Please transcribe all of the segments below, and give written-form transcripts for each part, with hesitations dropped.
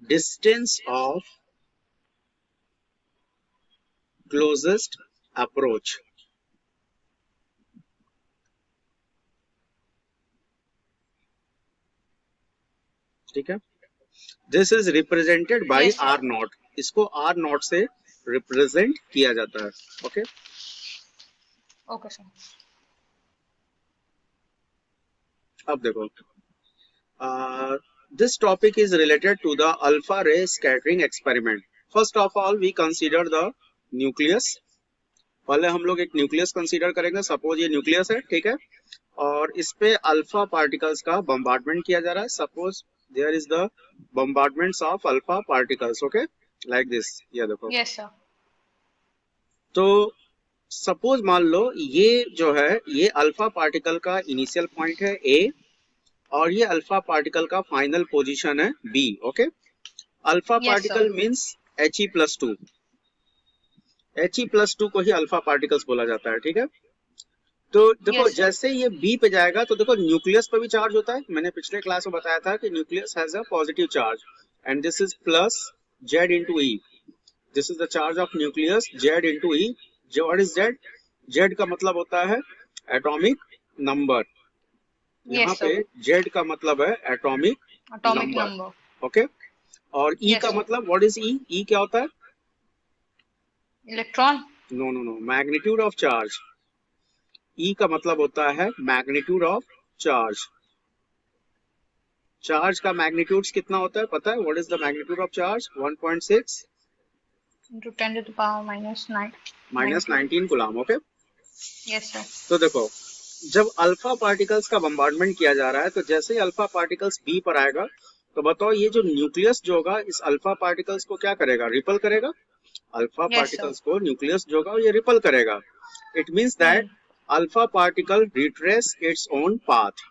distance of closest approach. ठीक है, this is represented by Yes, sir. R naught. इसको R naught से represent किया जाता है. Okay, Okay, sir. अब देखो, this topic is related to the alpha ray scattering experiment. First of all, we consider the nucleus. पहले हम लोग एक न्यूक्लियस कंसीडर करेंगे. सपोज ये न्यूक्लियस है, ठीक है, और इस पे अल्फा पार्टिकल्स का बम्बार्डमेंट किया जा रहा है. Suppose there is the bombardments of alpha particles. Okay, like this. ये देखो, Yes, sir. तो सपोज मान लो ये जो है ये अल्फा पार्टिकल का इनिशियल पॉइंट है ए, और ये अल्फा पार्टिकल का फाइनल पोजीशन है B. Okay, alpha Yes, particle sir. Means He+2. He+2 को ही अल्फा पार्टिकल्स बोला जाता है. ठीक है, तो देखो Yes, sir. जैसे ये बी पे जाएगा तो देखो न्यूक्लियस पे भी चार्ज होता है. मैंने पिछले क्लास में बताया था कि nucleus has a positive charge and this is plus Z into e. This is the charge of nucleus, Z into e. जो व्हाट इज जेड? जेड का मतलब होता है एटॉमिक नंबर. यहाँ Yes, पे sir. जेड का मतलब है atomic Atomic number. number. Okay, और ई Yes, का sir. मतलब व्हाट इज ई? ई क्या होता है? Electron. No no no, magnitude of charge. ई का मतलब होता है मैग्नीट्यूड ऑफ चार्ज. चार्ज का मैग्नीट्यूड कितना होता है पता है? What is the magnitude of charge? 1.6 into 10 to the power minus 9. Minus 19. 19 coulomb. Okay, Yes, sir. तो देखो जब अल्फा पार्टिकल्स का बम्बार्डमेंट किया जा रहा है तो जैसे ही अल्फा पार्टिकल्स बी पर आएगा तो बताओ ये जो न्यूक्लियस जो होगा इस अल्फा पार्टिकल्स को क्या करेगा? रिपल करेगा. Alpha Yes, sir. पार्टिकल्स को न्यूक्लियस जो होगा ये रिपल करेगा. It means that Hmm. Alpha particle retrace its own path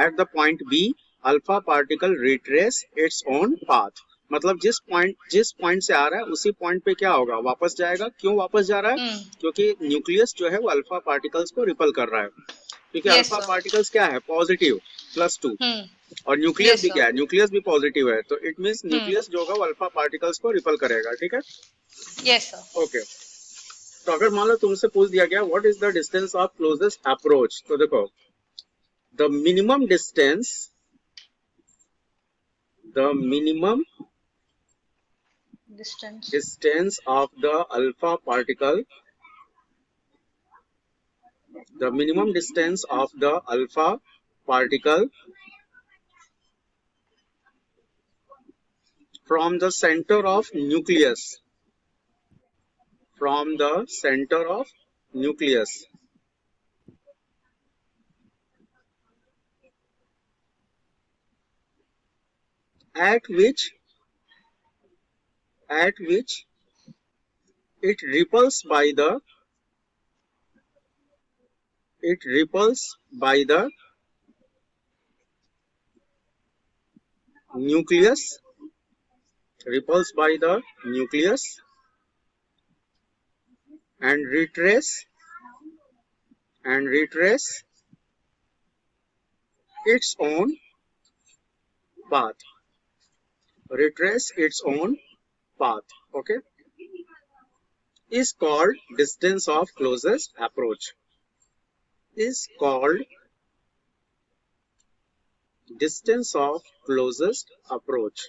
at the point B. Alpha particle retrace its own path, मतलब जिस पॉइंट से आ रहा है उसी पॉइंट पे क्या होगा? वापस जाएगा. क्यों वापस जा रहा है? Hmm. क्योंकि न्यूक्लियस जो है वो अल्फा पार्टिकल्स को रिपल कर रहा है. क्योंकि Yes, अल्फा sir. पार्टिकल्स क्या है? पॉजिटिव, +2. Hmm. और न्यूक्लियस Yes, भी sir. क्या है? न्यूक्लियस भी पॉजिटिव है. तो इट मीन्स Hmm. न्यूक्लियस जो होगा वो अल्फा पार्टिकल्स को रिपल करेगा. ठीक है, Yes, sir. ओके. तो अगर मान लो तुमसे पूछ दिया गया what is the distance of closest approach, तो देखो the minimum Distance. Distance of the alpha particle, the minimum distance of the alpha particle from the center of nucleus, from the center of nucleus at which it repulses by the nucleus, repulsed by the nucleus and retrace its own path. Retrace its own path. Okay, is called distance of closest approach. Is called distance of closest approach.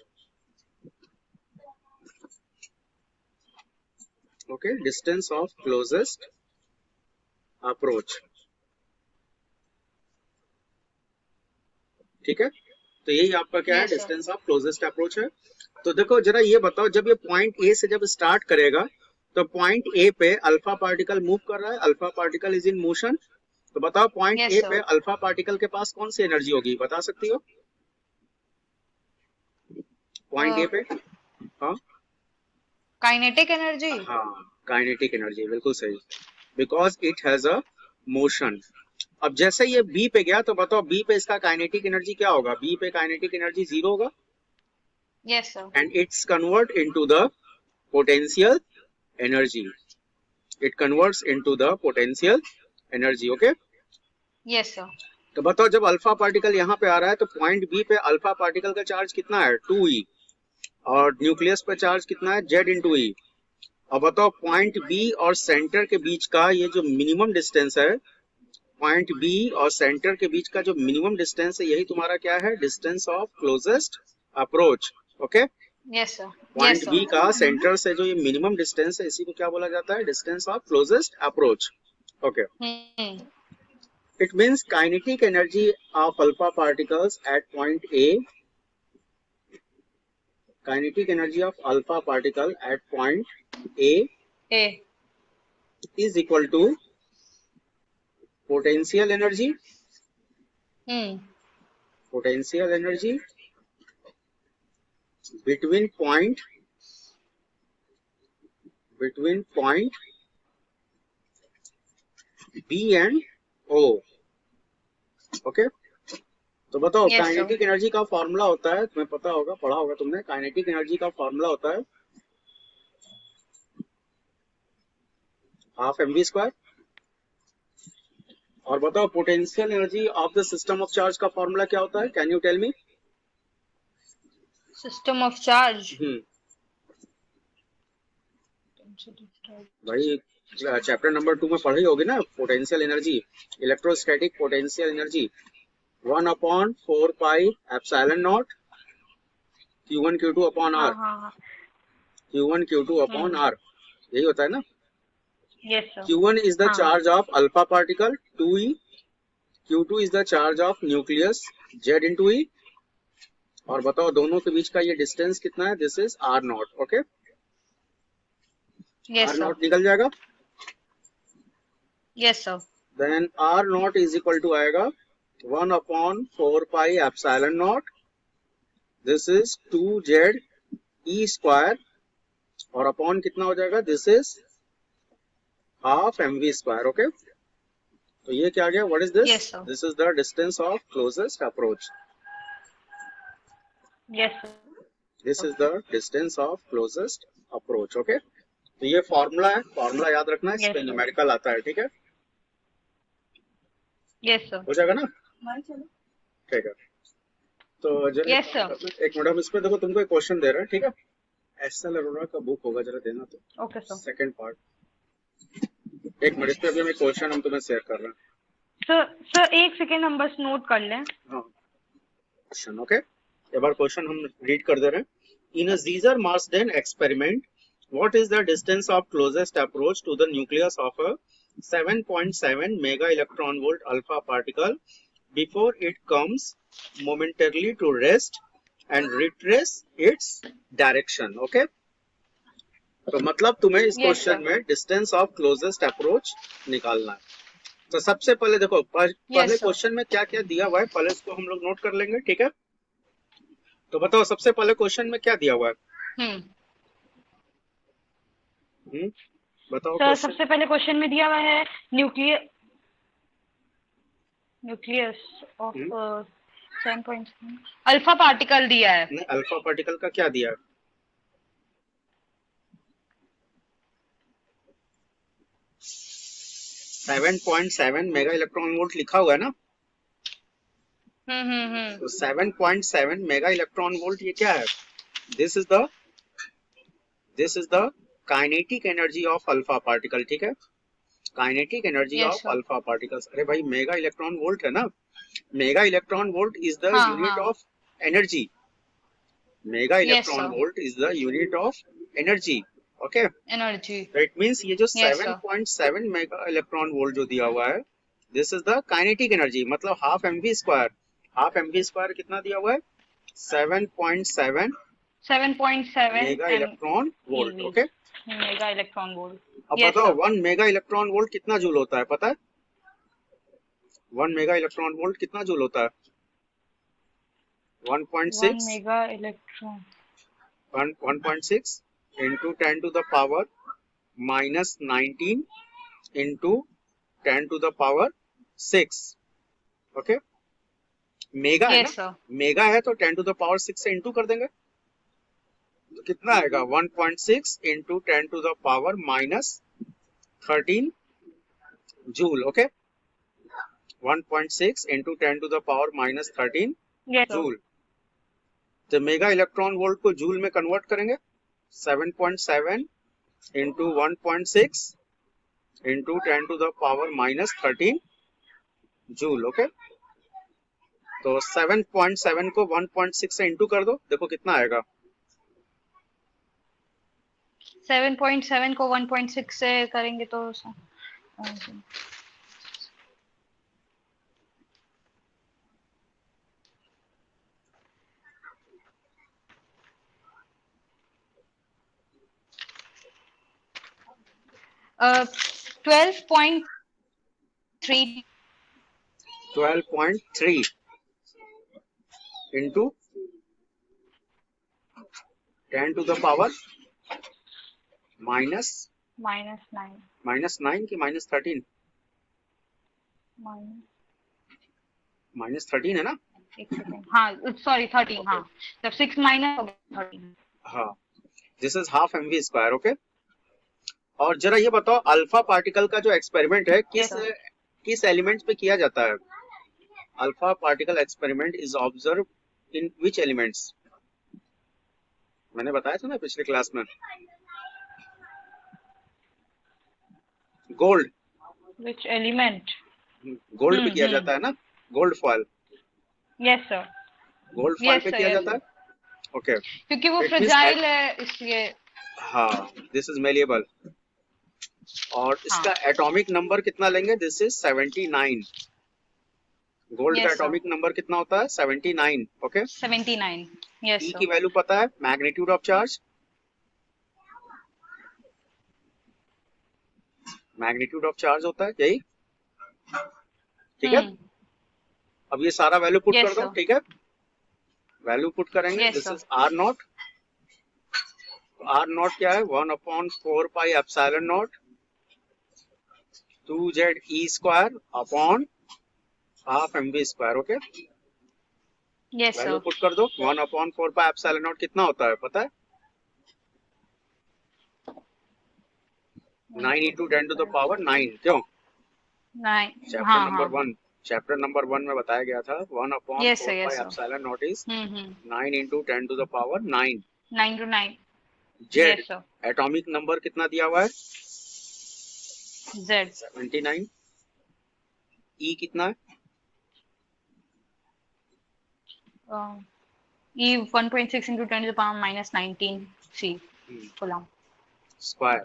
Okay, distance of closest approach. ठीक है, तो यही आपका क्या है? Yes, sir. Distance of closest approach है. तो देखो जरा ये बताओ, जब ये पॉइंट ए से जब स्टार्ट करेगा तो पॉइंट ए पे अल्फा पार्टिकल मूव कर रहा है, alpha particle is in motion. तो बताओ पॉइंट Yes, ए sir. पे अल्फा पार्टिकल के पास कौन सी एनर्जी होगी? बता सकती हो? पॉइंट ए पे हाँ Kinetic energy. हाँ, काइनेटिक एनर्जी, बिल्कुल सही. Because it has a motion. अब जैसे ये बी पे गया तो बताओ बी पे इसका काइनेटिक एनर्जी क्या होगा? बी पे काइनेटिक एनर्जी 0 होगा Yes, sir. and it's convert into the potential energy. It converts into the potential energy. Okay, Yes, sir. तो बताओ जब अल्फा पार्टिकल यहाँ पे आ रहा है तो पॉइंट बी पे अल्फा पार्टिकल का चार्ज कितना है? 2e. और न्यूक्लियस पे चार्ज कितना है, Z इंटू ई। अब बताओ पॉइंट बी और सेंटर के बीच का ये जो मिनिमम डिस्टेंस है, पॉइंट बी और सेंटर के बीच का जो मिनिमम डिस्टेंस है, यही तुम्हारा क्या है, distance of closest approach. Okay, Yes, sir. Yes, point sir. B का सेंटर से जो ये मिनिमम डिस्टेंस है, इसी को क्या बोला जाता है, distance of closest approach. Okay, Hmm. it means kinetic energy of alpha particles at point A, kinetic energy of alpha particle at point A A. is equal to potential energy, Hmm. potential energy between point B and O. Okay, तो बताओ Yes, sir. Kinetic energy का formula होता है, तुम्हें पता होगा, पढ़ा होगा तुमने, काइनेटिक एनर्जी का फॉर्मूला होता है हाफ mv स्क्वायर। और बताओ potential energy of the system of charge का फॉर्मूला क्या होता है, can you tell me? System of charge. भाई चैप्टर नंबर 2 में पढ़ी होगी ना, potential energy, electrostatic potential energy 1/4 pi epsilon naught Q1 Q2 upon हाँ R, हाँ हाँ. Q1 Q2 अपॉन R, यही होता है ना। Yes, sir. Q1 is the हाँ. charge of alpha particle 2e, Q2 is the charge of nucleus Z into E। और बताओ दोनों के बीच का ये डिस्टेंस कितना है, this is R naught. Okay, Yes, R sir. Naught निकल जाएगा, Yes, sir. Then R naught is equal to आएगा 1/4 pi epsilon naught, this is 2Z E square, और अपॉन कितना हो जाएगा, this is half mv square. Okay, तो ये क्या आ गया, what is this, Yes, sir. This is the distance of closest approach, Yes, sir. This is the distance of closest approach. Okay, तो ये फॉर्मूला है, फॉर्मूला याद रखना है, इस Yes, पे sir. न्यूमेरिकल आता है, ठीक है, Yes, sir. हो जाएगा ना, ठीक है। तो जरा Yes, sir. एक मिनट, हम इस पे देखो, तुमको एक क्वेश्चन दे रहे हैं, ठीक है, एसएल अरोड़ा का बुक होगा, जरा देना तो, Okay, sir. सेकंड पार्ट, एक मिनट, इस पे अभी हम एक क्वेश्चन हम तुम्हें शेयर कर रहे हैं। सर एक सेकेंड हम बस नोट कर लें. हाँ, क्वेश्चन, ओके, एक बार क्वेश्चन हम रीड कर दे रहे हैं। In a Geiger Marsden experiment, what is the distance of closest approach to the nucleus of a 7.7 mega electron volt alpha particle before it comes momentarily to rest and retrace its direction? Okay, तो मतलब तुम्हें इस Yes, question sir. में distance of closest approach निकालना है। तो सबसे पहले देखो, पहले Yes, sir. क्वेश्चन में क्या क्या दिया हुआ है, पहले इसको हम लोग नोट कर लेंगे, ठीक है। तो बताओ सबसे पहले क्वेश्चन में क्या दिया हुआ है, Hmm. बताओ सर क्वेश्चन। सबसे पहले क्वेश्चन में दिया हुआ है न्यूक्लियस ऑफ 7.7 अल्फा पार्टिकल दिया है. नहीं, अल्फा पार्टिकल का क्या दिया है, 7.7 मेगा इलेक्ट्रॉन वोल्ट लिखा हुआ है ना। तो 7.7 मेगा इलेक्ट्रॉन वोल्ट ये क्या है, this is the kinetic energy of alpha particle, ठीक है, kinetic energy Yes, of sir. Alpha particles. अरे भाई मेगा इलेक्ट्रॉन वोल्ट है ना, mega electron volt is the हाँ, यूनिट हाँ. Of energy, mega Yes, electron sir. Volt is the unit of energy. Okay, energy. That means ये जो Yes, sir. 7.7 mega electron volt जो दिया हुआ है, this is the kinetic energy, मतलब half mv square. Half mv square कितना दिया हुआ है, 7.7 mega and electron volt. eV. Okay, mega electron volt. अब Yes, बताओ sir. 1 मेगा इलेक्ट्रॉन वोल्ट कितना जूल होता है, पता है, 1 मेगा इलेक्ट्रॉन वोल्ट कितना जूल होता है, 1 1.6 mega electron 1.6 into 10 to the power minus 19 into 10 to the power 6। Okay, mega है ना, Yes, sir. मेगा है तो 10 to the power 6 से इंटू कर देंगे, तो कितना आएगा, 1.6 into 10 to the power minus 13 joule. Okay, 1.6 into 10 to the power minus 13 Yes, sir. Joule. तो मेगा इलेक्ट्रॉन वोल्ट को जूल में कन्वर्ट करेंगे 7.7 into 1.6 into 10 to the power -13 joule. Okay, तो 7.7 को 1.6 से इंटू कर दो, देखो कितना आएगा। 7.7 को 1.6 से करेंगे तो 12.3 12.3 into 10 to the power minus -9 -9 की -13, -13 है ना। एक सेकेंड, हाँ सॉरी 13, हाँ जब 6 माइनस हो गया 13। हाँ, this is half mv square. Okay, और जरा ये बताओ अल्फा पार्टिकल का जो एक्सपेरिमेंट है Yes, sir. किस एलिमेंट पे किया जाता है। Alpha particle experiment is observe in which elements. मैंने बताया था ना पिछले क्लास में, गोल्ड, Which element? गोल्ड पे किया जाता है ना, gold foil, Yes, sir. Gold foil Yes, पे sir. किया Yes, जाता sir. है। ओके, क्योंकि वो इट मींस फ्रेजाइल है इसलिए। हाँ, दिस इज मेलिएबल। और इसका हाँ एटॉमिक नंबर कितना लेंगे, दिस इज 79। गोल्ड का Yes, sir. एटॉमिक नंबर कितना होता है, 79। ओके, 79. Yes, ई sir. की वैल्यू पता है, magnitude of charge, magnitude of charge होता है यही, ठीक है। अब ये सारा वैल्यू पुट Yes, कर दो, sir. ठीक है। वैल्यू पुट करेंगे, Yes, this sir. Is R naught. R naught क्या है, 1/4 pi epsilon naught 2z E square upon half mv square. Okay, Yes, value sir. Put कर दो, 1/4 पाई एप्सिलॉन नॉट कितना होता है पता है, 9 इंटू 10 टू द पावर 9। क्यों, 9. चैप्टर हाँ नंबर हाँ. 1, चैप्टर नंबर 1 में बताया गया था, Yes, sir. 1/4 Yes, pi sir. Epsilon naught is hmm. 9 into 10 to the power 9। 9 to 9. Z Yes, sir. Atomic number कितना दिया हुआ है, Z. 79। ई कितना है, E 1.6 into 10 to the power -19 C coulomb. Square,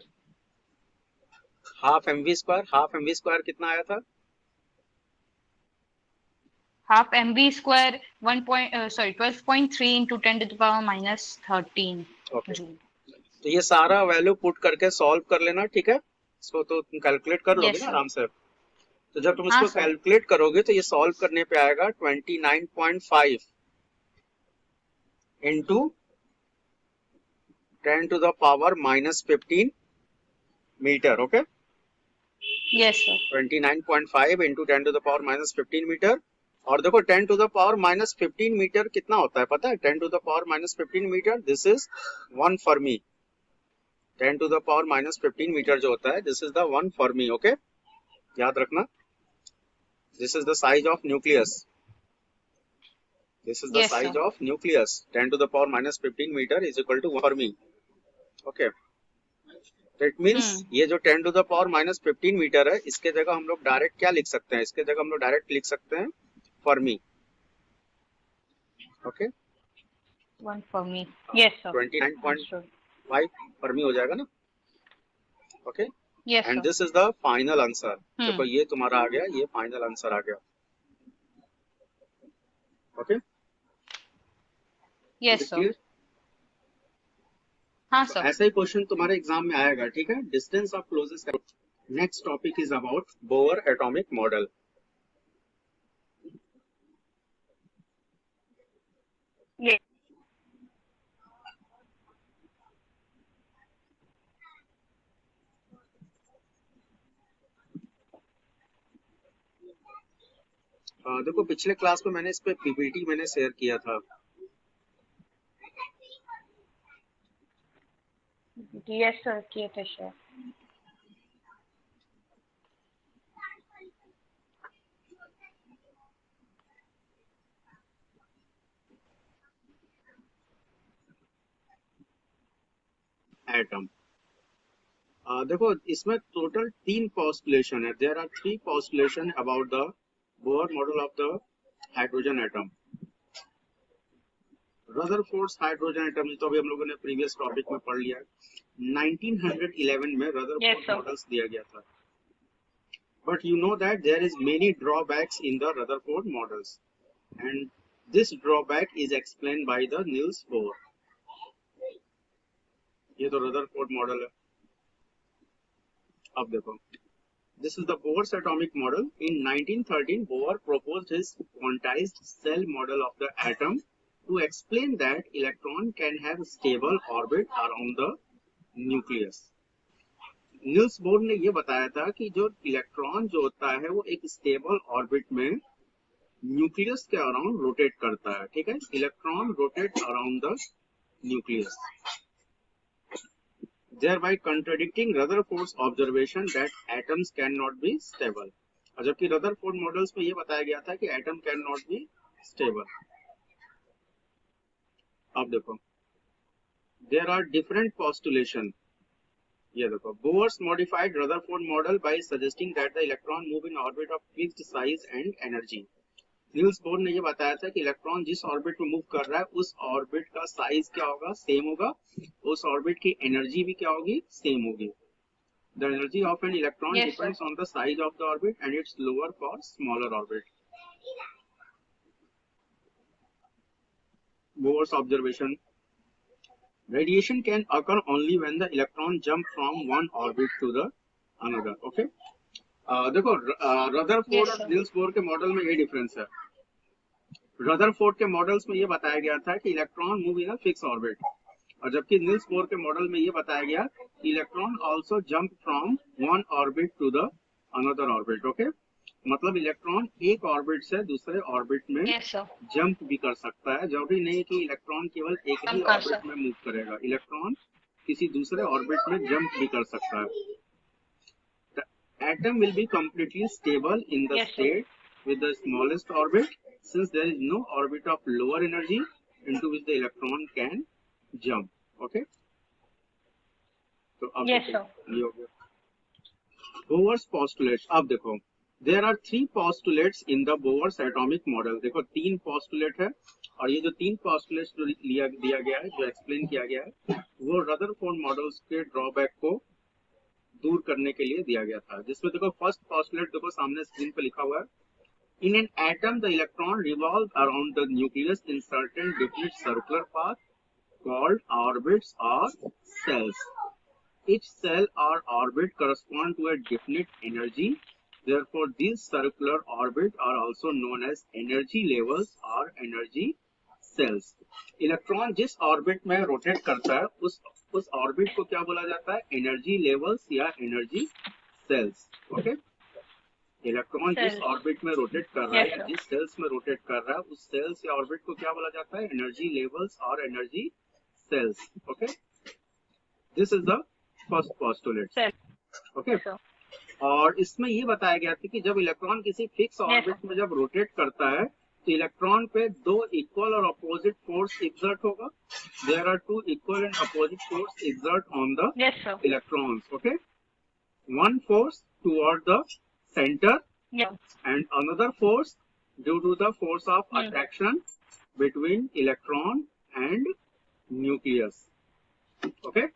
half mv square, half mv square कितना आया था, Half mv square 12.3 into 10 to the power -13 okay. joule. तो ये सारा वैल्यू पुट करके सॉल्व कर लेना, ठीक है। इसको तो तुम कैलकुलेट कर लोगे Yes, ना sir. आराम से। तो जब तुम हाँ इसको सर. कैलकुलेट करोगे तो ये सॉल्व करने पे आएगा 29.5 into 10 to the power -15 metre. Okay, Yes, sir. 29.5 into 10 to the power -15 metre. और देखो 10 टू द पावर -15 मीटर कितना होता है पता है, 10 to the power -15 metre this is 1 fermi. 10 to the power -15 metre जो होता है this is the 1 fermi. Okay, याद रखना, this is the size of nucleus, this is the Yes, size sir. Of nucleus, 10 to the power -15 metre is equal to 1 fermi. Okay, तो it means ये जो 10 to the power -15 metre है, इसके जगह हम लोग डायरेक्ट क्या लिख सकते हैं, इसके जगह हम लोग डायरेक्ट लिख सकते हैं Fermi. Okay, 1 for me. Yes, sir. 29.5 Understood. Fermi हो जाएगा ना। Okay, Yes, and sir. This is the final answer. देखो Hmm. ये तुम्हारा आ गया, ये फाइनल आंसर आ गया। Okay, Yes, sir. क्लियर। हाँ तो sir. ऐसा ही क्वेश्चन तुम्हारे एग्जाम में आएगा, ठीक है। Distance of closest, next topic is about bore atomic model. Yes. देखो पिछले क्लास में मैंने इस पे पीपीटी मैंने शेयर किया था। Yes, sir. किए थे sure. atom. देखो इसमें टोटल 3 postulation है. There are 3 postulation about the Bohr model of the hydrogen atom. Rutherford hydrogen atom तो अभी हम लोगों ने प्रीवियस टॉपिक में पढ़ लिया है. 1911 में Yes, रदरफोर्ड sir. मॉडल्स दिया गया था. But you know that there is many drawbacks in the Rutherford models, and this drawback is explained by the Niels Bohr. ये तो रदरफोर्ड मॉडल है. अब देखो, this is the Bohr's atomic model. In 1913, Bohr proposed his quantized cell model of the atom to explain that electron can have stable orbit around the nucleus. Niels Bohr ने ये बताया था कि जो electron जो होता है वो एक स्टेबल ऑर्बिट में न्यूक्लियस के अराउंड रोटेट करता है. ठीक है, electron rotate around the nucleus, thereby contradicting Rutherford's observation that atoms cannot be stable. और जबकि रदरफोर्ड मॉडल्स में ये बताया गया था कि atom can not be stable. अब देखो, there are different postulation. ये देखो, Bohr's modified Rutherford model by suggesting that the electron move in orbit of fixed size and energy. Niels Bohr ने ये बताया था कि इलेक्ट्रॉन जिस ऑर्बिट में मूव कर रहा है उस ऑर्बिट का साइज क्या होगा, सेम होगा. उस ऑर्बिट की एनर्जी भी क्या होगी, सेम होगी. The energy of an electron Yes, sir. depends on the size of the orbit and it's lower for smaller orbit. Bohr's observation. Radiation can occur only when the electron jump from one orbit to the another. Okay. देखो, Rutherford Yes, और sir. Niels Bohr के model में ये difference है. Rutherford के models में ये बताया गया था कि electron move in a fix orbit, और जबकि नील्स बोर के मॉडल में ये बताया गया कि electron also jump from one orbit to the another orbit. Okay, मतलब इलेक्ट्रॉन एक ऑर्बिट से दूसरे ऑर्बिट में Yes, sir. जंप भी कर सकता है. जरूरी नहीं कि इलेक्ट्रॉन केवल एक ही Jump कर ऑर्बिट सकता. में मूव करेगा, इलेक्ट्रॉन किसी दूसरे ऑर्बिट में जंप भी कर सकता है. The atom will be completely stable in the Yes, sir. state with the smallest orbit, since there is no orbit of lower energy into which the electron can jump. Okay. तो अब Yes, देखो, sir. ये हो गया Bohr's postulates. अब देखो, there are 3 postulates in the Bohr's atomic model. देखो 3 postulate है, और ये जो 3 postulates जो दिया गया है, जो एक्सप्लेन किया गया है, वो रदरफोर्ड मॉडल्स के ड्रॉबैक को दूर करने के लिए दिया गया था. जिसमें देखो फर्स्ट postulate देखो सामने स्क्रीन पे लिखा हुआ है. In an atom, the electron revolves around the nucleus in certain definite circular path called orbits or cells. Each cell or orbit corresponds to a definite energy. Therefore, these circular orbits are also known as energy levels or energy cells. Electron जिस orbit में rotate करता है उस orbit को क्या बोला जाता है, एनर्जी लेवल्स या एनर्जी सेल्स. ओके, इलेक्ट्रॉन जिस Cells. ऑर्बिट में रोटेट कर रहा है Yes, या sir. जिस सेल्स में रोटेट कर रहा है उस सेल्स या ऑर्बिट को क्या बोला जाता है, एनर्जी लेवल्स और energy shells. Okay, this is the first postulate. Cell. Okay, Yes, sir. और इसमें ये बताया गया था कि जब इलेक्ट्रॉन किसी फिक्स Yes, ऑर्बिट sir. में जब रोटेट करता है तो इलेक्ट्रॉन पे 2 इक्वल और अपोजिट फोर्स एक्सर्ट होगा. There are 2 equal and opposite force exert on the Yes, sir. electrons. Okay, one force toward the center Yeah. and another force due to the force of Hmm. attraction between electron and nucleus. Okay,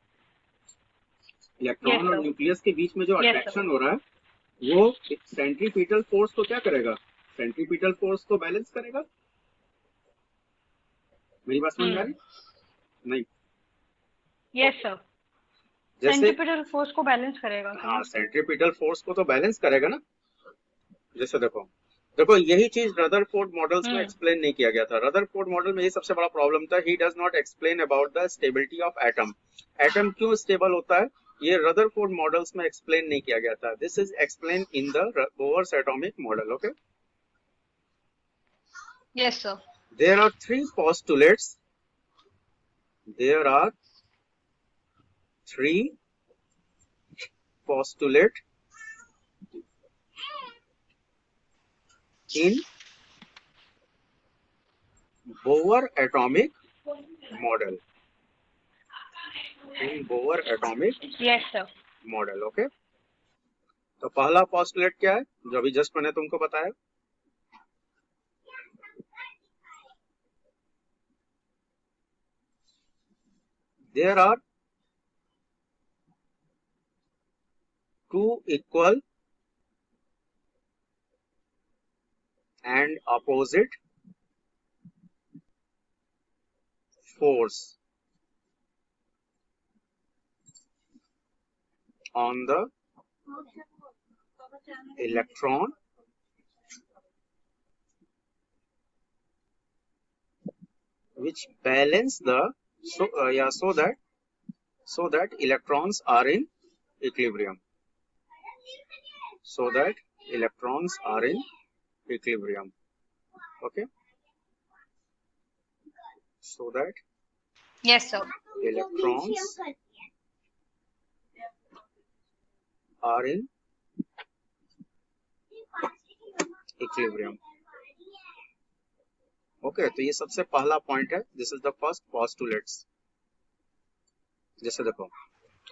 electron Yes, और sir. Nucleus के बीच में जो Yes, sir. Attraction हो रहा है वो centripetal force को क्या करेगा, सेंट्रीपिटल फोर्स को बैलेंस करेगा. मेरी बात समझ में आ रही? नहीं. Yes, sir. जैसे सेंट्रीपिटल फोर्स को बैलेंस करेगा क्या? हाँ, सेंट्रीपिटल फोर्स को तो बैलेंस करेगा ना. जैसे देखो देखो यही चीज रदरफोर्ड मॉडल्स में एक्सप्लेन नहीं किया गया था. रदरफोर्ड मॉडल में ये सबसे बड़ा प्रॉब्लम था, he does not explain about the stability of atom. Atom क्यों स्टेबल होता है ये रदरफोर्ड मॉडल्स में एक्सप्लेन नहीं किया गया था. This is explain in the Bohr's atomic model. Okay, Yes, sir. There are 3 postulates. There are 3 postulates in Bohr atomic model. In bore atomic Yes, sir. Model. Okay, तो पहला postulate क्या है जो अभी जस्ट मैंने तुमको बताया? There are two equal and opposite force on the electron which balance the so that electrons are in equilibrium, so that electrons are in equilibrium. Okay, so that Yes, sir. electrons are in equilibrium. Okay, तो ये सबसे पहला point है। This is the first postulates. जैसे देखो,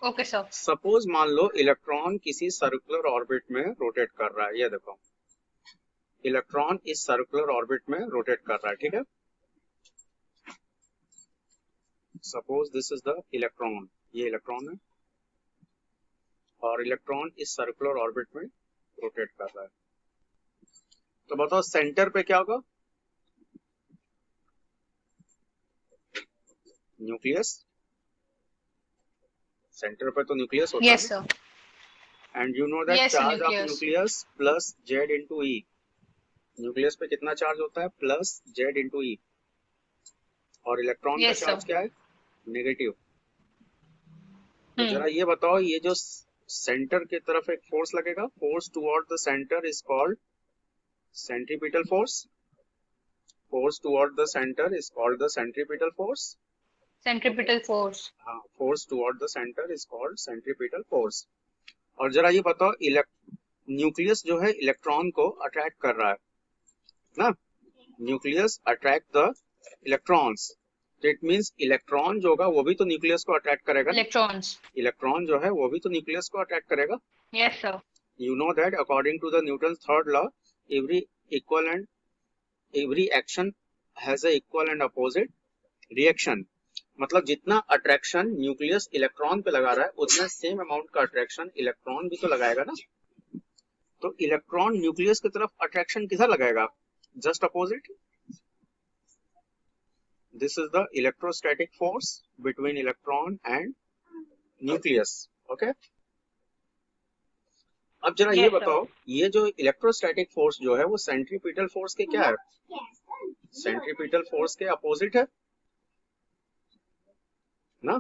Okay, sir. Suppose मान low electron किसी circular orbit में रोटेट कर रहा है। ये देखो, इलेक्ट्रॉन इस सर्कुलर ऑर्बिट में रोटेट कर रहा है, ठीक है। Suppose this is the electron, ये इलेक्ट्रॉन है और इलेक्ट्रॉन इस सर्कुलर ऑर्बिट में रोटेट कर रहा है। तो बताओ सेंटर पे क्या होगा? न्यूक्लियस। सेंटर पे तो न्यूक्लियस होता Yes, है। sir. And you know that Yes, sir, charge of nucleus. Nucleus plus Z into E. Nucleus पे कितना चार्ज होता है? प्लस जेड इंटू ई। और इलेक्ट्रॉन का Yes, sir. चार्ज क्या है? नेगेटिव। तो Hmm. जरा ये बताओ, ये जो सेंटर की तरफ एक फोर्स लगेगा, force toward the centre is called centripetal force. Force toward the centre is called the centripetal force. Centripetal force. हाँ, force toward the centre is called centripetal force. और जरा ये बताओ, न्यूक्लियस जो है इलेक्ट्रॉन को अट्रैक्ट कर रहा है ना। न्यूक्लियस अट्रैक्ट द इलेक्ट्रॉन्स, तो इट मींस इलेक्ट्रॉन जो होगा वो भी तो न्यूक्लियस को अट्रैक्ट करेगा। Electrons. इलेक्ट्रॉन जो है वो भी तो न्यूक्लियस को अट्रैक्ट करेगा। Yes, sir. You know that according to the Newton's third law, every action has a equal and opposite reaction. मतलब जितना अट्रैक्शन न्यूक्लियस इलेक्ट्रॉन पे लगा रहा है उतना सेम अमाउंट का अट्रैक्शन इलेक्ट्रॉन भी तो लगाएगा ना। तो इलेक्ट्रॉन न्यूक्लियस की तरफ अट्रैक्शन किधर लगाएगा? Just opposite. This is the electrostatic force between electron and nucleus. Okay, अब जरा ये Yes, sir. बताओ, ये जो इलेक्ट्रोस्टैटिक फोर्स जो है वो सेंट्रीपिटल फोर्स के क्या है? सेंट्रीपिटल फोर्स के अपोजिट है ना।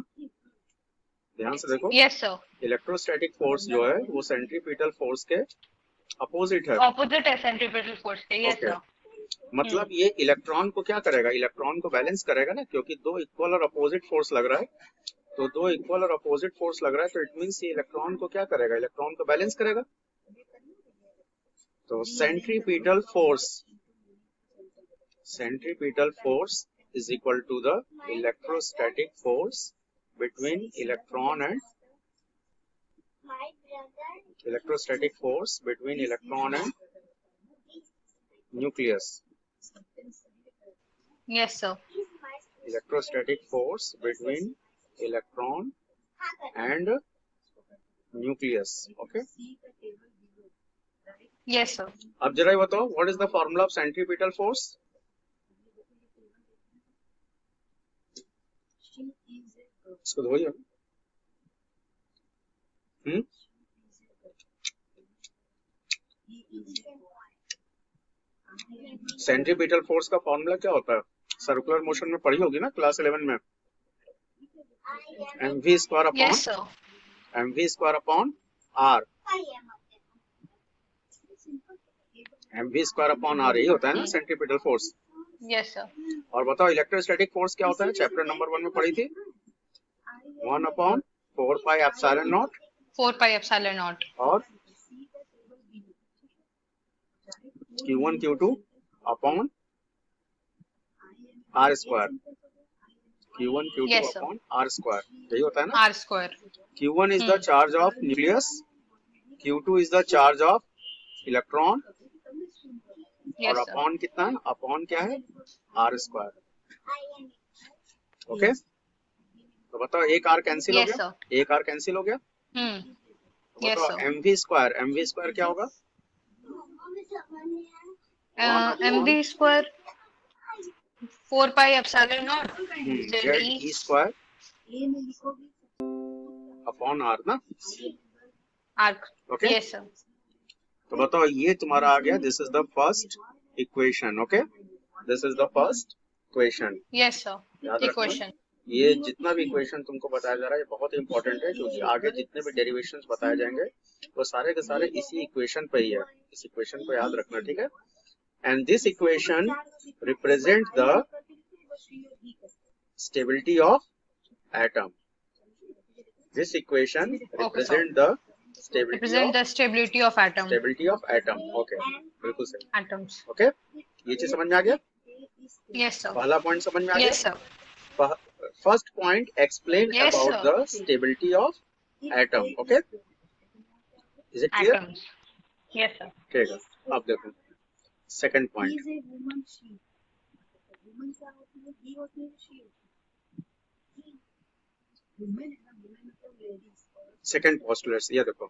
ध्यान से देखो, Yes, sir. इलेक्ट्रोस्टैटिक फोर्स जो है वो सेंट्रीपिटल फोर्स के अपोजिट है। Opposite है centripetal force के. Yes, Okay. sir. मतलब ये इलेक्ट्रॉन को क्या करेगा? इलेक्ट्रॉन को बैलेंस करेगा ना, क्योंकि दो इक्वल और अपोजिट फोर्स लग रहा है। तो दो इक्वल और अपोजिट फोर्स लग रहा है, तो इट मींस ये इलेक्ट्रॉन को क्या करेगा? इलेक्ट्रॉन को बैलेंस करेगा। तो centripetal force is equal to the electrostatic force between electron and nucleus. Yes, sir. Electrostatic force between electron and nucleus. Okay. Yes, sir. अब जरा ये बताओ, what is the formula of centripetal force? इसको धोइए। Centripetal force का formula क्या होता है? Circular motion में पढ़ी होगी ना क्लास 11 में। mv Yes, sir. Square upon R. mv square upon R यही होता है ना सेंट्रीपिटल फोर्स। Yes, sir. और बताओ इलेक्ट्रोस्टैटिक फोर्स क्या होता है? चैप्टर नंबर 1 में पढ़ी थी, 1 upon 4 pi epsilon naught 4 pi epsilon naught. और Q1 Q2 upon R square. Q1 Q2 Yes, sir. Upon R square, यही होता है ना. R square. Q1 is the charge of nucleus, Q2 is the charge of electron, और Yes, sir. Upon कितना है, upon क्या है, R स्क्वायर. ओके, तो बताओ एक R कैंसिल हो Yes, गया, sir. एक R कैंसिल हो गया. तो Yes, बताओ sir. MV स्क्वायर क्या होगा, 1 MV upon square 4 pi epsilon naught ZE square upon R ना. R. Okay, Yes, sir. तो बताओ ये तुम्हारा आ गया, this is the first equation. Okay, this is the first equation. Yes, sir. याद रखना, Equation. ये जितना भी इक्वेशन तुमको बताया जा रहा है ये बहुत इंपॉर्टेंट है, क्योंकि आगे जितने भी डेरिवेशंस बताए जाएंगे वो सारे के सारे इसी इक्वेशन पे ही है. इस इक्वेशन को याद रखना, ठीक है. And this equation represent the stability of atom. This equation represent the Represent the stability of atom. Stability of atom. Okay, बिल्कुल सही. Atoms. ओके, ये चीज समझ में आ गया. Yes, sir. पहला पॉइंट समझ में आ Yes, गया. sir. First point explain Yes, about sir. The stability of atom. Okay, is it clear. Atoms. Yes, sir. ठीक है, अब देखो सेकंड पॉइंट. सेकंड पोस्टुलेट, ये देखो,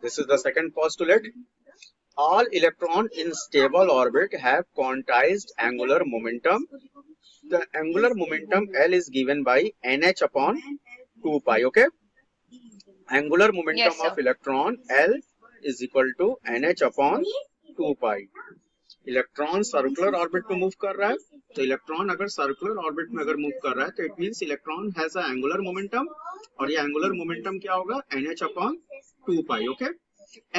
this is the second postulate. All electron in stable orbit have quantized angular momentum. The angular momentum L is given by NH upon 2 pi. Okay, angular momentum Yes, sir. of electron L is equal to NH upon 2 pi. Electron circular orbit में move कर रहा है, तो electron अगर circular orbit में अगर move कर रहा है तो it means electron has a angular momentum, और ये एंगुलर मोमेंटम क्या होगा, NH upon 2 pi. Okay,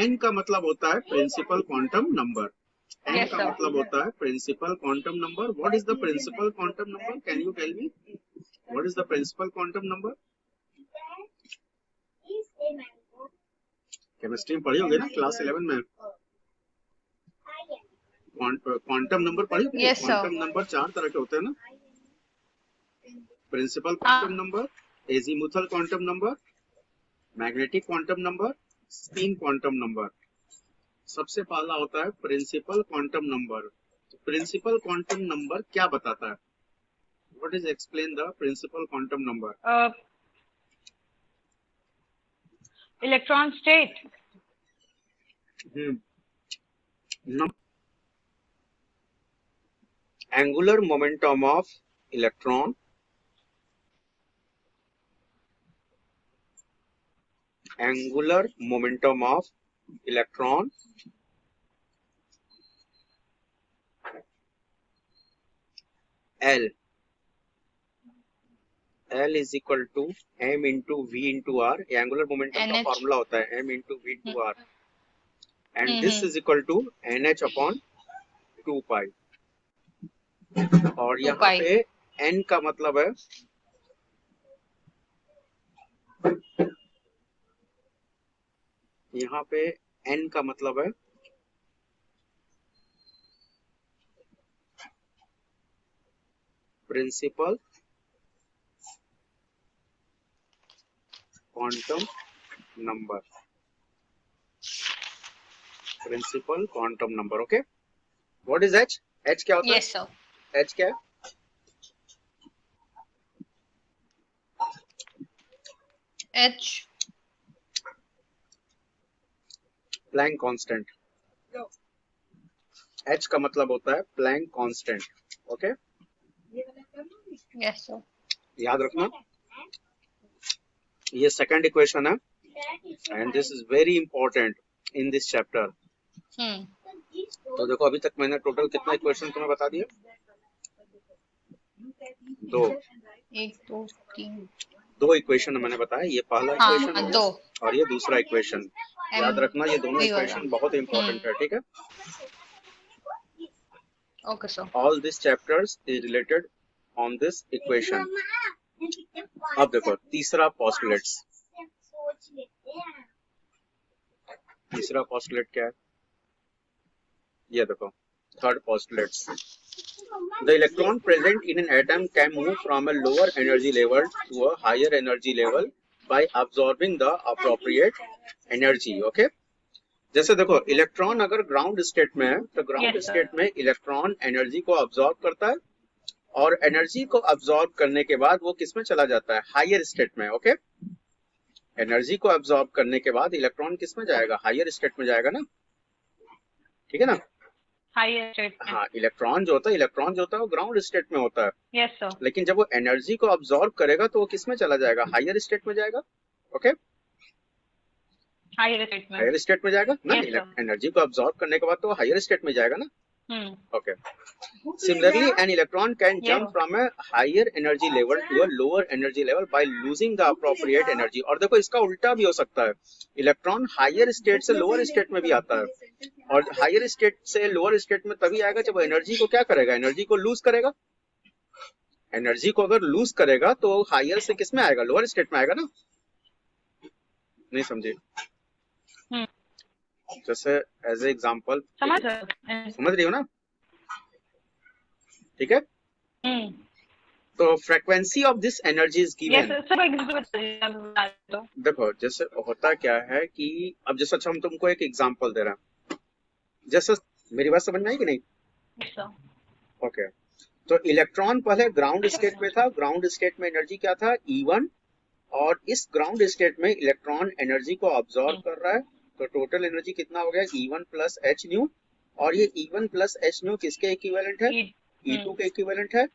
n का मतलब होता है principal quantum number. n Yes, का sir. मतलब होता है principal quantum number. What is the principal quantum number, can you tell me what is the principal quantum number. Chemistry में पढ़ी होंगे ना क्लास 11 में. क्वांटम नंबर पढ़ी होंगे. Yes, sir. क्वांटम नंबर 4 तरह के होते हैं ना. Principal quantum number, azimuthal quantum number, magnetic quantum number, spin quantum number. सबसे पहला होता है principal quantum number. Principal quantum number क्या बताता है, what is explain the principal quantum number. Electron state. Angular momentum of electron, angular momentum of electron L is equal to m into v into r. Angular momentum का NH. Formula होता है m into v into r, and Mhm. this is equal to nh upon 2 pi. और 2 यहाँ pi. पे n का मतलब है यहाँ पे n का मतलब है principal quantum number. Principal quantum number. Okay, what is h. h क्या होता Yes, sir. है, h क्या है, H. Planck constant. h का मतलब होता है Planck constant. Okay, Yes, sir. याद रखना. ये सेकंड इक्वेशन है, and this is very important in this chapter. तो देखो अभी तक मैंने टोटल कितना इक्वेशन तुम्हें बता दिया, 2 1 2 3. 2 इक्वेशन मैंने बताया. ये पहला हाँ, इक्वेशन हो 2. गया और ये दूसरा इक्वेशन. याद रखना ये दोनों वही वाला. इक्वेशन बहुत इंपॉर्टेंट है, ठीक है. Okay, sir. All this chapters is related on this equation. अब देखो तीसरा पोस्टुलेट्स. तीसरा पोस्टुलेट क्या है, ये देखो third postulates. The electron present in an atom can move from a lower energy level to a higher energy level by absorbing the appropriate energy. Okay, जैसे देखो इलेक्ट्रॉन अगर ग्राउंड स्टेट में है तो ग्राउंड Yes, sir. स्टेट में electron energy को absorb करता है और एनर्जी को अब्सॉर्ब करने के बाद वो किस में चला जाता है, हायर स्टेट में. ओके, एनर्जी को अब्सॉर्ब करने के बाद इलेक्ट्रॉन किस में जाएगा, हायर स्टेट में जाएगा ना, ठीक है ना. Higher state में. हाँ, इलेक्ट्रॉन जो होता है वो ग्राउंड स्टेट में होता है, Yes, sir. लेकिन जब वो एनर्जी को अब्सॉर्ब करेगा तो वो किस में चला जाएगा, हायर स्टेट में जाएगा. ओके, Higher state में. हायर स्टेट में जाएगा ना. Yes, sir. एनर्जी को अब्सॉर्ब करने के बाद तो हायर स्टेट में जाएगा ना. Okay, similarly an electron can Yes. jump from a higher energy level to a lower energy level by losing the appropriate energy. और देखो इसका उल्टा भी हो सकता है, इलेक्ट्रॉन हायर स्टेट से लोअर स्टेट में भी आता है और हायर स्टेट से लोअर स्टेट में तभी आएगा जब एनर्जी को क्या करेगा, एनर्जी को लूज करेगा. एनर्जी को अगर लूज करेगा तो हायर से किस में आएगा, लोअर स्टेट में आएगा ना. नहीं समझे? जैसे एज ए एग्जाम्पल समझ रही हो ना, ठीक है. तो frequency of this energy is given. देखो जैसे होता क्या है कि अब जैसे अच्छा हम तुमको एक एग्जांपल दे रहे हैं, जैसे मेरी बात समझ में आई कि नहीं. ओके, तो इलेक्ट्रॉन पहले ग्राउंड स्टेट में था, ग्राउंड स्टेट में एनर्जी क्या था, E1, और इस ग्राउंड स्टेट में इलेक्ट्रॉन एनर्जी को ऑब्जॉर्व कर रहा है, तो टोटल एनर्जी कितना हो गया, E1 प्लस एच न्यू. और ये E1 प्लस एच न्यू किसके इक्विवेलेंट है, E2 के इक्विवेलेंट है.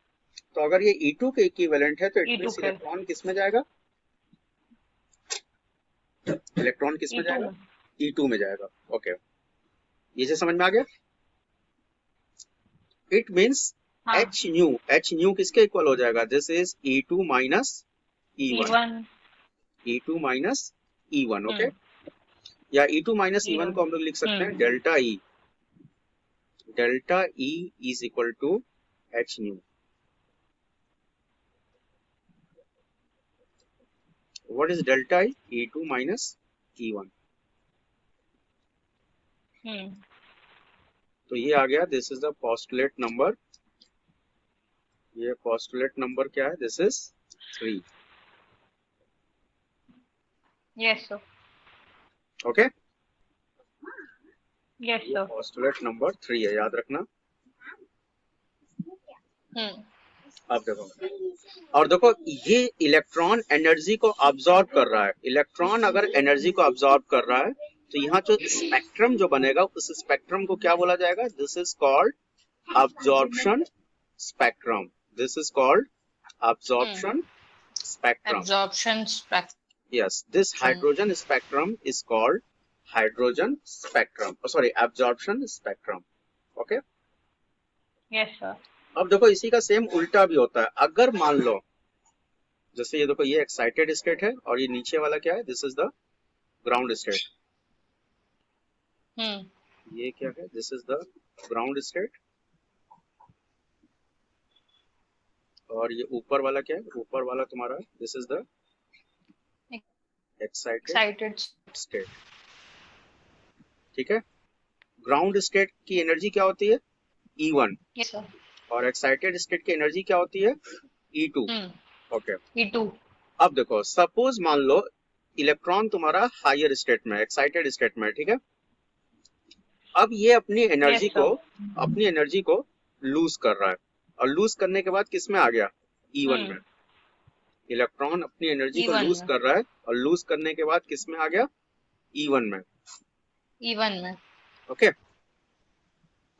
तो अगर ये E2 के इक्विवेलेंट है तो इट मींस इलेक्ट्रॉन किस में जाएगा, इलेक्ट्रॉन किस में जाएगा, E2 में जाएगा. ओके, ये से समझ में आ गया. इट मींस एच न्यू किसके इक्वल हो जाएगा, this is E2 minus E1. E2 minus E1. Okay, या E2 माइनस E1 को हम लोग लिख सकते हैं delta E. Delta E is equal to H nu. What is delta I? E2 minus E1. तो ये आ गया, this is the postulate number. ये पोस्टुलेट नंबर क्या है, this is 3. Yes, sir. Okay, Yes, ये sir. पोस्टुलेट नंबर 3 है, याद रखना. अब देखो, और देखो ये इलेक्ट्रॉन एनर्जी को अब्सॉर्ब कर रहा है. इलेक्ट्रॉन अगर एनर्जी को अब्सॉर्ब कर रहा है तो यहाँ जो स्पेक्ट्रम जो बनेगा उस स्पेक्ट्रम को क्या बोला जाएगा, this is called absorption spectrum. This is called absorption spectrum. Absorption spectrum. Yes, this hydrogen spectrum is called hydrogen spectrum. Oh, sorry, absorption spectrum. Okay. Yes, sir. अब देखो इसी का सेम उल्टा भी होता है. अगर मान लो जैसे ये देखो ये एक्साइटेड स्टेट है और ये नीचे वाला क्या है, this is the ground state. ये क्या है, this is the ground state. और ये ऊपर वाला क्या है, ऊपर वाला तुम्हारा this is the excited state. ठीक है, ग्राउंड स्टेट की एनर्जी क्या होती है, E1. Yes, sir. और एक्साइटेड स्टेट की एनर्जी क्या होती है, E2. Okay, E2. अब देखो सपोज मान लो इलेक्ट्रॉन तुम्हारा हायर स्टेट में, एक्साइटेड स्टेट में, ठीक है. अब ये अपनी एनर्जी को लूज कर रहा है और लूज करने के बाद किस में आ गया, E1 में. इलेक्ट्रॉन अपनी एनर्जी को लूज कर रहा है और लूज करने के बाद किस में आ गया, E1 में. E1 में. ओके,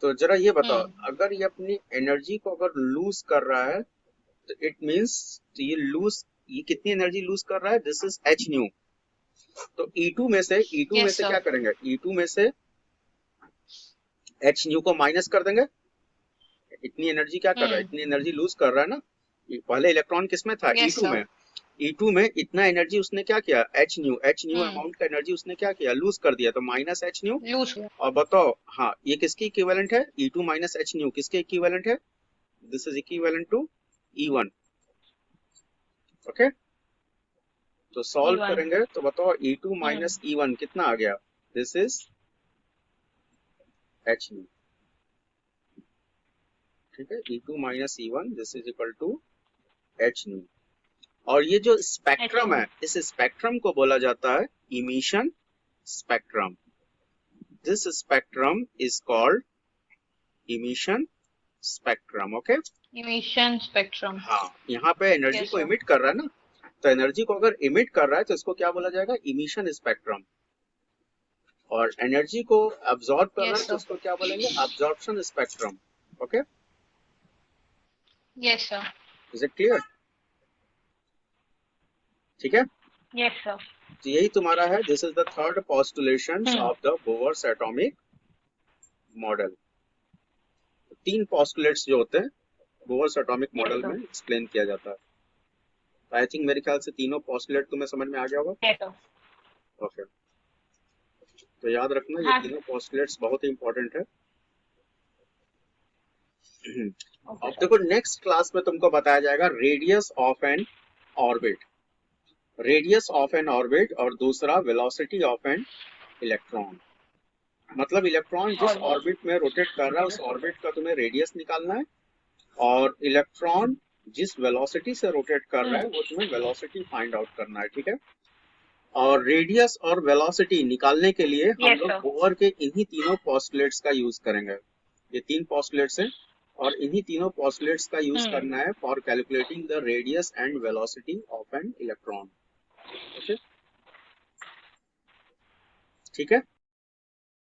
तो जरा ये बताओ, अगर ये अपनी एनर्जी को अगर लूज कर रहा है तो इट मींस ये कितनी एनर्जी लूज कर रहा है, दिस इज एच न्यू. तो E2 में से क्या करेंगे, E2 में से एच न्यू को माइनस कर देंगे. इतनी एनर्जी क्या कर रहा है, इतनी एनर्जी लूज कर रहा है ना. पहले इलेक्ट्रॉन किस में था, E2 में. E2 में इतना एनर्जी उसने क्या किया, एच न्यू अमाउंट का एनर्जी उसने क्या किया, लूज कर दिया. तो माइनस एच न्यू. और बताओ, हाँ ये किसकी इक्विवेलेंट है, E2 माइनस एच न्यू किसके इक्विवेलेंट है, this is equivalent to E1. Okay, तो सॉल्व करेंगे तो बताओ E2 माइनस E1 कितना आ गया, दिस इज एच न्यू. ठीक है, E2 minus E1 this is equal to H nu. और ये जो स्पेक्ट्रम है, इस स्पेक्ट्रम को बोला जाता है emission spectrum. This spectrum is called emission spectrum. Okay, emission spectrum. हाँ, यहाँ पे एनर्जी यस को सर। इमिट कर रहा है ना, तो एनर्जी को अगर इमिट कर रहा है तो इसको क्या बोला जाएगा, इमिशन स्पेक्ट्रम। और एनर्जी को अब्सॉर्ब कर रहा है यस तो सर। इसको क्या बोलेंगे, absorption spectrum. Okay, yes sir. Is it clear? ठीक है, यस सर। तो यही तुम्हारा है, this is the third postulation of the Bohr's atomic model. तीन पोस्टुलेट्स जो होते हैं बोवर्स एटॉमिक यस मॉडल में सर। एक्सप्लेन किया जाता है। आई थिंक मेरे ख्याल से तीनों पोस्टुलेट तुम्हें समझ में आ गया होगा। Yes sir. ओके, तो याद रखना ये हाँ तीनों पोस्टुलेट्स बहुत ही इंपॉर्टेंट है। ओके अब सर। देखो नेक्स्ट क्लास में तुमको बताया जाएगा radius of N orbit, radius of N orbit, और दूसरा वेलोसिटी ऑफ एन इलेक्ट्रॉन। मतलब इलेक्ट्रॉन जिस और ऑर्बिट में रोटेट कर रहा है उस ऑर्बिट का तुम्हें रेडियस निकालना है, और इलेक्ट्रॉन जिस वेलोसिटी से रोटेट कर रहा है वो तुम्हें वेलोसिटी फाइंड आउट करना है। ठीक है, और रेडियस और वेलोसिटी निकालने के लिए हम यस लोग सर। बोहर के इन्हीं तीनों पोस्टुलेट्स का यूज करेंगे। ये तीन पोस्टुलेट्स हैं और इन्हीं तीनों पोस्टुलेट्स का यूज करना है for calculating the radius and velocity of an electron. Okay, ठीक है।